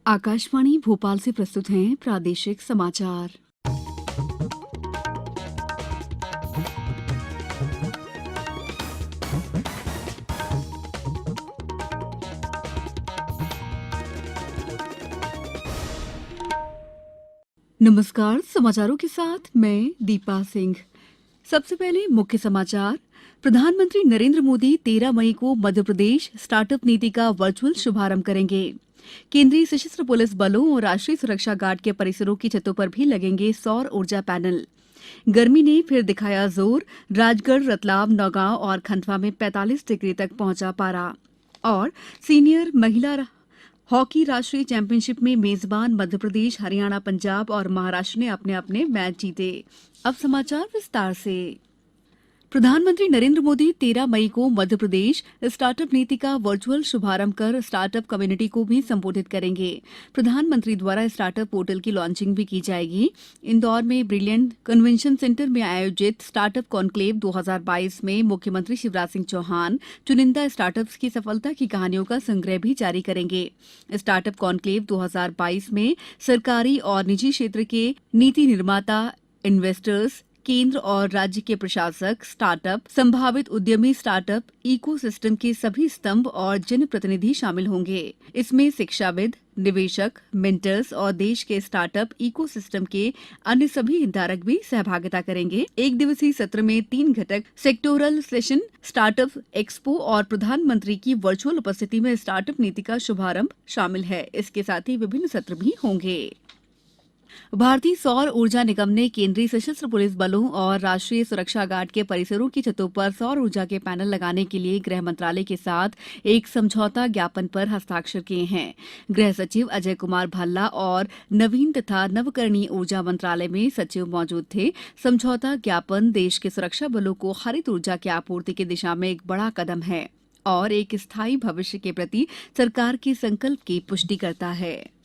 आकाशवाणी भोपाल से प्रस्तुत हैं प्रादेशिक समाचार। नमस्कार, समाचारों के साथ मैं दीपा सिंह। सबसे पहले मुख्य समाचार। प्रधानमंत्री नरेंद्र मोदी 13 मई को मध्य प्रदेश स्टार्टअप नीति का वर्चुअल शुभारंभ करेंगे। केंद्रीय सशस्त्र पुलिस बलों और राष्ट्रीय सुरक्षा गार्ड के परिसरों की छतों पर भी लगेंगे सौर ऊर्जा पैनल। गर्मी ने फिर दिखाया जोर, राजगढ़, रतलाम, नौगांव और खंडवा में 45 डिग्री तक पहुंचा पारा। और सीनियर महिला हॉकी राष्ट्रीय चैंपियनशिप में मेजबान मध्यप्रदेश, हरियाणा, पंजाब और महाराष्ट्र ने अपने अपने मैच जीते। अब समाचार विस्तार से। प्रधानमंत्री नरेंद्र मोदी 13 मई को मध्य प्रदेश स्टार्टअप नीति का वर्चुअल शुभारंभ कर स्टार्टअप कम्युनिटी को भी संबोधित करेंगे। प्रधानमंत्री द्वारा स्टार्टअप पोर्टल की लॉन्चिंग भी की जाएगी। इंदौर में ब्रिलियंट कन्वेंशन सेंटर में आयोजित स्टार्टअप कॉन्क्लेव 2022 में मुख्यमंत्री शिवराज सिंह चौहान चुनिंदा स्टार्टअप्स की सफलता की कहानियों का संग्रह भी जारी करेंगे। स्टार्टअप कॉन्क्लेव 2022 में सरकारी और निजी क्षेत्र के नीति निर्माता, इन्वेस्टर्स, केंद्र और राज्य के प्रशासक, स्टार्टअप, संभावित उद्यमी, स्टार्टअप इकोसिस्टम के सभी स्तंभ और जनप्रतिनिधि शामिल होंगे। इसमें शिक्षाविद, निवेशक, मेंटर्स और देश के स्टार्टअप इकोसिस्टम के अन्य सभी हितधारक भी सहभागिता करेंगे। एक दिवसीय सत्र में 3 घटक सेक्टोरल सेशन, स्टार्टअप एक्सपो और प्रधानमंत्री की वर्चुअल उपस्थिति में स्टार्टअप नीति का शुभारंभ शामिल है। इसके साथ ही विभिन्न सत्र भी होंगे। भारतीय सौर ऊर्जा निगम ने केंद्रीय सशस्त्र पुलिस बलों और राष्ट्रीय सुरक्षा गार्ड के परिसरों की छतों पर सौर ऊर्जा के पैनल लगाने के लिए गृह मंत्रालय के साथ एक समझौता ज्ञापन पर हस्ताक्षर किए हैं। गृह सचिव अजय कुमार भल्ला और नवीन तथा नवकरणीय ऊर्जा मंत्रालय में सचिव मौजूद थे। समझौता ज्ञापन देश के सुरक्षा बलों को हरित ऊर्जा की आपूर्ति की दिशा में एक बड़ा कदम है और एक स्थायी भविष्य के प्रति सरकार के संकल्प की पुष्टि करता है।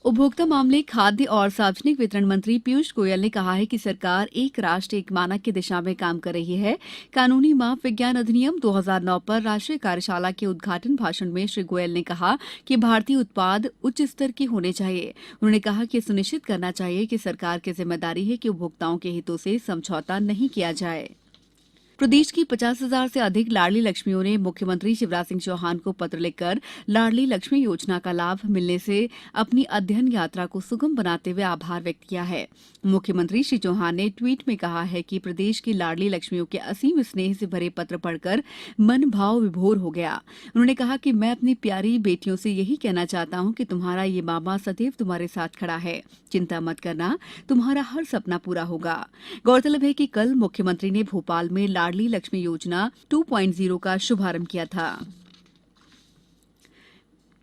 उपभोक्ता मामले, खाद्य और सार्वजनिक वितरण मंत्री पीयूष गोयल ने कहा है कि सरकार एक राष्ट्र एक मानक की दिशा में काम कर रही है। कानूनी माप विज्ञान अधिनियम 2009 पर राष्ट्रीय कार्यशाला के उद्घाटन भाषण में श्री गोयल ने कहा कि भारतीय उत्पाद उच्च स्तर के होने चाहिए। उन्होंने कहा कि सुनिश्चित करना चाहिए कि सरकार की जिम्मेदारी है कि उपभोक्ताओं के हितों से समझौता नहीं किया जाए। प्रदेश की 50,000 से अधिक लाडली लक्ष्मियों ने मुख्यमंत्री शिवराज सिंह चौहान को पत्र लिखकर लाडली लक्ष्मी योजना का लाभ मिलने से अपनी अध्ययन यात्रा को सुगम बनाते हुए आभार व्यक्त किया है। मुख्यमंत्री श्री चौहान ने ट्वीट में कहा है कि प्रदेश की लाडली लक्ष्मियों के असीम स्नेह से भरे पत्र पढ़कर मन भाव विभोर हो गया। उन्होंने कहा कि मैं अपनी प्यारी बेटियों से यही कहना चाहता हूँ कि तुम्हारा ये मामा सदैव तुम्हारे साथ खड़ा है। चिंता मत करना, तुम्हारा हर सपना पूरा होगा। गौरतलब है कि कल मुख्यमंत्री ने भोपाल में लाडली लक्ष्मी योजना 2.0 का शुभारंभ किया था।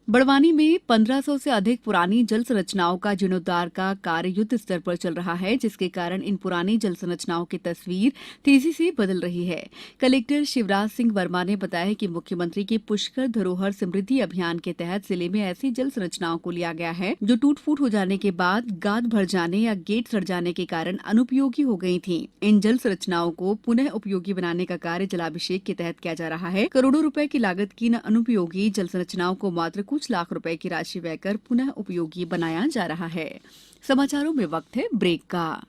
बड़वानी में 1500 से अधिक पुरानी जल संरचनाओं का जीर्णोद्धार का कार्य युद्ध स्तर पर चल रहा है, जिसके कारण इन पुरानी जल संरचनाओं की तस्वीर तेजी से बदल रही है। कलेक्टर शिवराज सिंह वर्मा ने बताया कि मुख्यमंत्री के पुष्कर धरोहर समृद्धि अभियान के तहत जिले में ऐसी जल संरचनाओं को लिया गया है जो टूट फूट हो जाने के बाद, गाद भर जाने या गेट सड़ जाने के कारण अनुपयोगी हो गई थी। इन जल संरचनाओं को पुनः उपयोगी बनाने का कार्य जलाभिषेक के तहत किया जा रहा है। करोड़ों रुपए की लागत की अनुपयोगी जल संरचनाओं को मात्र कुछ लाख रुपए की राशि व्यय कर पुनः उपयोगी बनाया जा रहा है। समाचारों में वक्त है ब्रेक का।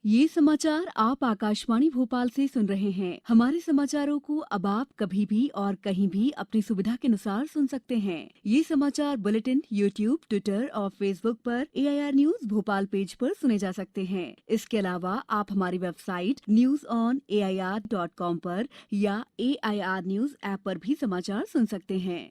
ये समाचार आप आकाशवाणी भोपाल से सुन रहे हैं। हमारे समाचारों को अब आप कभी भी और कहीं भी अपनी सुविधा के अनुसार सुन सकते हैं। ये समाचार बुलेटिन यूट्यूब, ट्विटर और फेसबुक पर AIR न्यूज भोपाल पेज पर सुने जा सकते हैं। इसके अलावा आप हमारी वेबसाइट newsonair.com पर या AIR न्यूज ऐप पर भी समाचार सुन सकते हैं।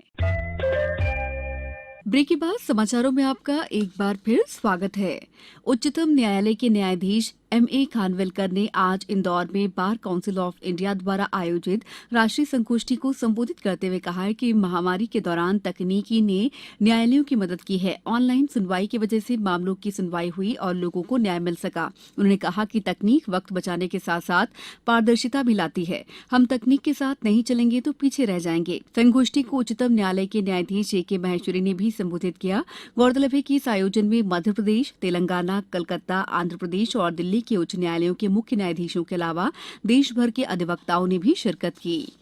ब्रेक के बाद समाचारों में आपका एक बार फिर स्वागत है। उच्चतम न्यायालय के न्यायाधीश MA खानविलकर ने आज इंदौर में बार काउंसिल ऑफ इंडिया द्वारा आयोजित राष्ट्रीय संगोष्ठी को संबोधित करते हुए कहा है कि महामारी के दौरान तकनीकी ने न्यायालयों की मदद की है। ऑनलाइन सुनवाई की वजह से मामलों की सुनवाई हुई और लोगों को न्याय मिल सका। उन्होंने कहा कि तकनीक वक्त बचाने के साथ साथ पारदर्शिता भी लाती है। हम तकनीक के साथ नहीं चलेंगे तो पीछे रह जाएंगे। संगोष्ठी को उच्चतम न्यायालय के न्यायाधीश JK महेश्वरी ने भी संबोधित किया। गौरतलब है कि इस आयोजन में मध्य प्रदेश, तेलंगाना, कलकत्ता, आंध्र प्रदेश और दिल्ली के उच्च न्यायालयों के मुख्य न्यायाधीशों के अलावा देश भर के अधिवक्ताओं ने भी शिरकत की।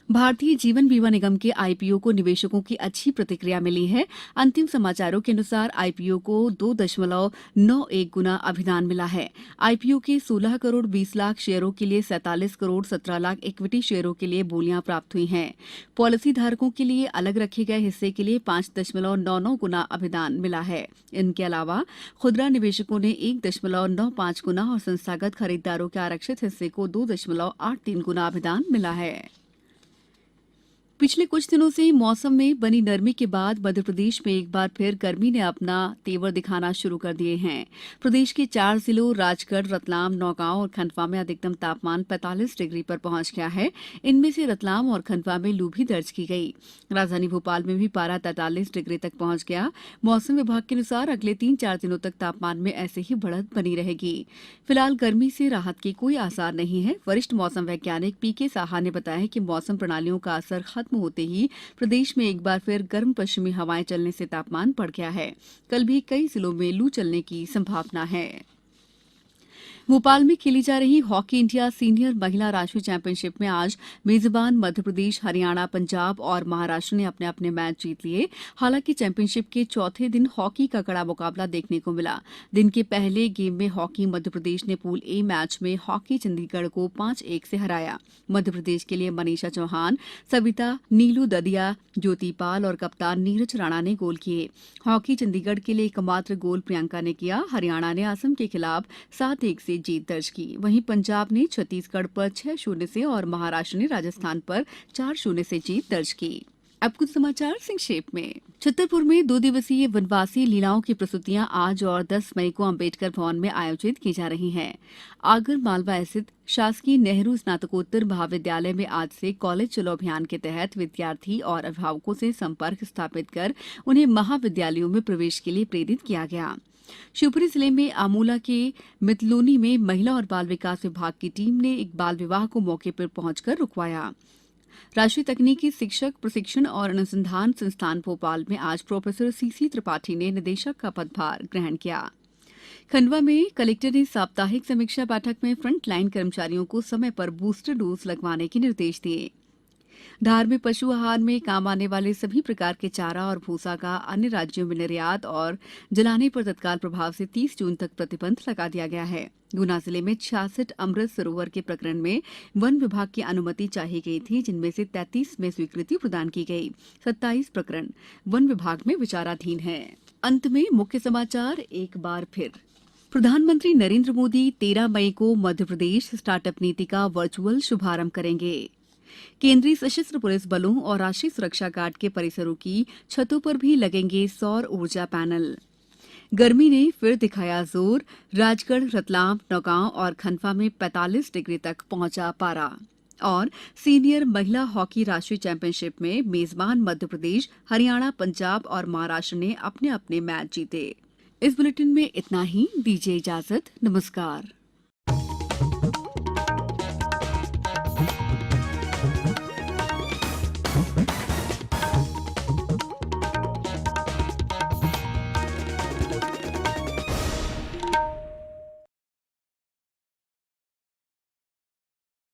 भारतीय जीवन बीमा निगम के आईपीओ को निवेशकों की अच्छी प्रतिक्रिया मिली है। अंतिम समाचारों के अनुसार आईपीओ को 2.91 गुना अभिदान मिला है। आईपीओ के 16 करोड़ 20 लाख शेयरों के लिए 47 करोड़ 17 लाख इक्विटी शेयरों के लिए बोलियां प्राप्त हुई हैं। पॉलिसी धारकों के लिए अलग रखे गए हिस्से के लिए 5.99 गुना अभिदान मिला है। इनके अलावा खुदरा निवेशकों ने 1.95 गुना और संस्थागत खरीदारों के आरक्षित हिस्से को 2.83 गुना अभिदान मिला है। पिछले कुछ दिनों से मौसम में बनी नरमी के बाद मध्य प्रदेश में एक बार फिर गर्मी ने अपना तेवर दिखाना शुरू कर दिए हैं। प्रदेश के 4 जिलों राजगढ़, रतलाम, नौगांव और खंडवा में अधिकतम तापमान 45 डिग्री पर पहुंच गया है। इनमें से रतलाम और खंडवा में लू भी दर्ज की गई। राजधानी भोपाल में भी पारा 43 डिग्री तक पहुंच गया। मौसम विभाग के अनुसार अगले 3-4 दिनों तक तापमान में ऐसे ही बढ़त बनी रहेगी। फिलहाल गर्मी से राहत के कोई आसार नहीं है। वरिष्ठ मौसम वैज्ञानिक पीके साहा ने बताया कि मौसम प्रणालियों का असर खत्म होते ही प्रदेश में एक बार फिर गर्म पश्चिमी हवाएं चलने से तापमान बढ़ गया है। कल भी कई जिलों में लू चलने की संभावना है। भोपाल में खेली जा रही हॉकी इंडिया सीनियर महिला राष्ट्रीय चैंपियनशिप में आज मेजबान मध्यप्रदेश, हरियाणा, पंजाब और महाराष्ट्र ने अपने अपने मैच जीत लिए। हालांकि चैंपियनशिप के चौथे दिन हॉकी का कड़ा मुकाबला देखने को मिला। दिन के पहले गेम में हॉकी मध्यप्रदेश ने पूल ए मैच में हॉकी चंडीगढ़ को 5-1 से हराया। मध्यप्रदेश के लिए मनीषा चौहान, सविता, नीलू ददिया, ज्योति पाल और कप्तान नीरज राणा ने गोल किए। हॉकी चंडीगढ़ के लिए एकमात्र गोल प्रियंका ने किया। हरियाणा ने असम के खिलाफ 7-1 से जीत दर्ज की। वहीं पंजाब ने छत्तीसगढ़ पर 6-0 से और महाराष्ट्र ने राजस्थान पर 4-0 से जीत दर्ज की। अब कुछ समाचार संक्षेप में। छतरपुर में 2 दिवसीय वनवासी लीलाओं की प्रस्तुतियां आज और 10 मई को अम्बेडकर भवन में आयोजित की जा रही हैं। आगर मालवा स्थित शासकीय नेहरू स्नातकोत्तर महाविद्यालय में आज से कॉलेज चलो अभियान के तहत विद्यार्थी और अभिभावकों से संपर्क स्थापित कर उन्हें महाविद्यालयों में प्रवेश के लिए प्रेरित किया गया। शिवपुरी जिले में आमूला के मितलोनी में महिला और बाल विकास विभाग की टीम ने एक बाल विवाह को मौके पर पहुंचकर रुकवाया। राष्ट्रीय तकनीकी शिक्षक प्रशिक्षण और अनुसंधान संस्थान भोपाल में आज प्रोफेसर सीसी त्रिपाठी ने निदेशक का पदभार ग्रहण किया। खंडवा में कलेक्टर ने साप्ताहिक समीक्षा बैठक में फ्रंट लाइन कर्मचारियों को समय पर बूस्टर डोज लगवाने के निर्देश दिए। धार में पशु आहार में काम आने वाले सभी प्रकार के चारा और भूसा का अन्य राज्यों में निर्यात और जलाने पर तत्काल प्रभाव से 30 जून तक प्रतिबंध लगा दिया गया है। गुना जिले में 66 अमृत सरोवर के प्रकरण में वन विभाग की अनुमति चाहिए गई थी, जिनमें से 33 में स्वीकृति प्रदान की गई। 27 प्रकरण वन विभाग में विचाराधीन है। अंत में मुख्य समाचार एक बार फिर। प्रधानमंत्री नरेंद्र मोदी 13 मई को मध्यप्रदेश स्टार्टअप नीति का वर्चुअल शुभारंभ करेंगे। केंद्रीय सशस्त्र पुलिस बलों और राष्ट्रीय सुरक्षा गार्ड के परिसरों की छतों पर भी लगेंगे सौर ऊर्जा पैनल। गर्मी ने फिर दिखाया जोर। राजगढ़, रतलाम, नौगांव और खंडवा में 45 डिग्री तक पहुंचा पारा। और सीनियर महिला हॉकी राष्ट्रीय चैंपियनशिप में मेजबान मध्यप्रदेश, हरियाणा, पंजाब और महाराष्ट्र ने अपने अपने मैच जीते। इस बुलेटिन में इतना ही। दीजिए इजाजत। नमस्कार।